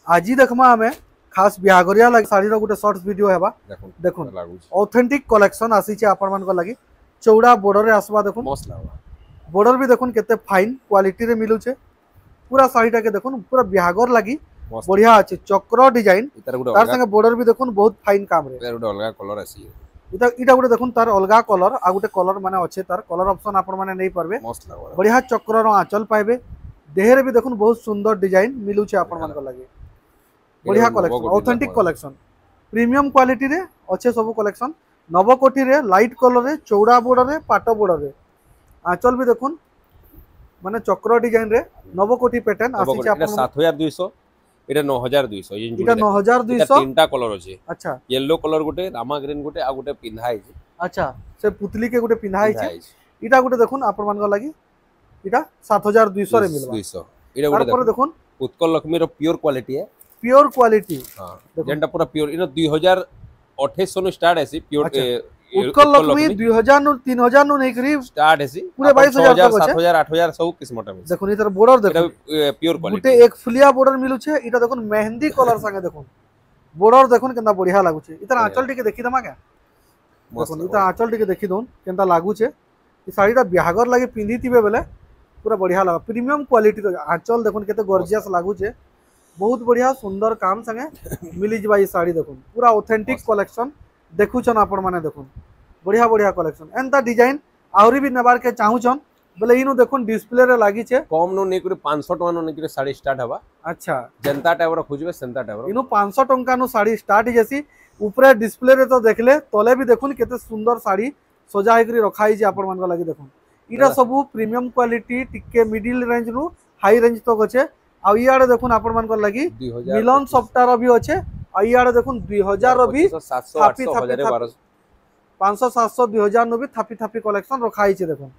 आज देखमा हमें खास बिहागरिया लगी शाड़ी गोटे शॉर्ट्स वीडियो हेबा देखुन ऑथेंटिक कलेक्शन आसी आपण मान लगी चौड़ा बॉर्डर रे आसबा देखुन मस्त लागबा बॉर्डर भी देखुन केते फाइन क्वालिटी रे मिलुचे पूरा शाड़ीटा के देखुन पूरा बिहागर लगी बढ़िया अच्छे चक्र डिजाइन तार संगे बॉर्डर भी देखुन बहुत फाइन काम रे गोटे अलगा कलर आसी इटा गोटे देखुन तार अलगा कलर आ गोटे कलर माने अच्छे तार कलर ऑप्शन आपण माने नहीं परबे मस्त लागबा बढ़िया चक्र रो आंचल पाइबे देहरे भी देखुन बहुत सुंदर डिजाइन मिलुचे आपण मान लगी बढ़िया collection authentic collection premium quality रे अच्छे सब कलेक्शन नवकोटी रे लाइट कलर रे चौड़ा बॉर्डर रे पाट बॉर्डर रे आंचल भी देखुन माने चक्र डिजाइन रे नवकोटी पैटर्न आसी आपण 7200 एटा 9200 एटा 9200 तीनटा कलर अछि अच्छा येलो कलर गोटे रामा ग्रीन गोटे आ गोटे पिन्हा है अच्छा से पुतली के गोटे पिन्हा है एटा गोटे देखुन आपण मान लगी एटा 7200 रे मिलबा 200 एटा गोटे देखुन उत्कल लक्ष्मी रो प्योर क्वालिटी है प्योर क्वालिटी हां जेंटा पूरा प्योर इनो 2028 नु स्टार्ट है प्योर उत्कल लक्ष्मी 2000 नु 3000 नु नहीं करी स्टार्ट है पूरे 22000 तक 7000 8000 सब किस्मटा में देखुन इधर बॉर्डर देखुन प्योर क्वालिटी गुटे एक फुलिया बॉर्डर मिलु छे इटा देखुन मेहंदी कलर संगे देखुन बॉर्डर देखुन केनता बढ़िया लागु छे इधर आंचल टिके देखि दमा क्या देखुन इधर आंचल टिके देखि दोन केनता लागु छे ई साड़ीटा बिहागर लागि पिंधितिबे बेले पूरा बढ़िया लाग प्रीमियम क्वालिटी रो आंचल देखुन केते गॉर्जियस लागु छे बहुत बढ़िया सुंदर काम संगे मिली जबा ई साड़ी देखुन पूरा ऑथेंटिक कलेक्शन देखुछन आपण माने देखुन बढ़िया बढ़िया कलेक्शन एंता डिजाइन आउरी भी नेबार के चाहूछन बोले इनु देखुन डिस्प्ले रे लागी छे कम नो नै करे 500 टका नो नै करे साड़ी स्टार्ट हबा अच्छा जनता टाइप रो खोजबे सेंता टाइप रो इनु 500 टका नो साड़ी स्टार्ट जैसी ऊपर डिस्प्ले रे तो देखले तले भी देखुन केते सुंदर साड़ी सजा हेकरी रखाई जे आपण मान लागी देखुन इरा सब प्रीमियम क्वालिटी टिके मिडिल रेंज नु हाई रेंज तक अच्छे आ इयाडे देखुन आपण मान लगी मिलन सॉफ्टवेयर भी अच्छे आ इयाडे देखुन 2000 रो भी 700 800 1000 1200 500 700 2000 नो भी थापी थापी कलेक्शन रखाई छे देखुन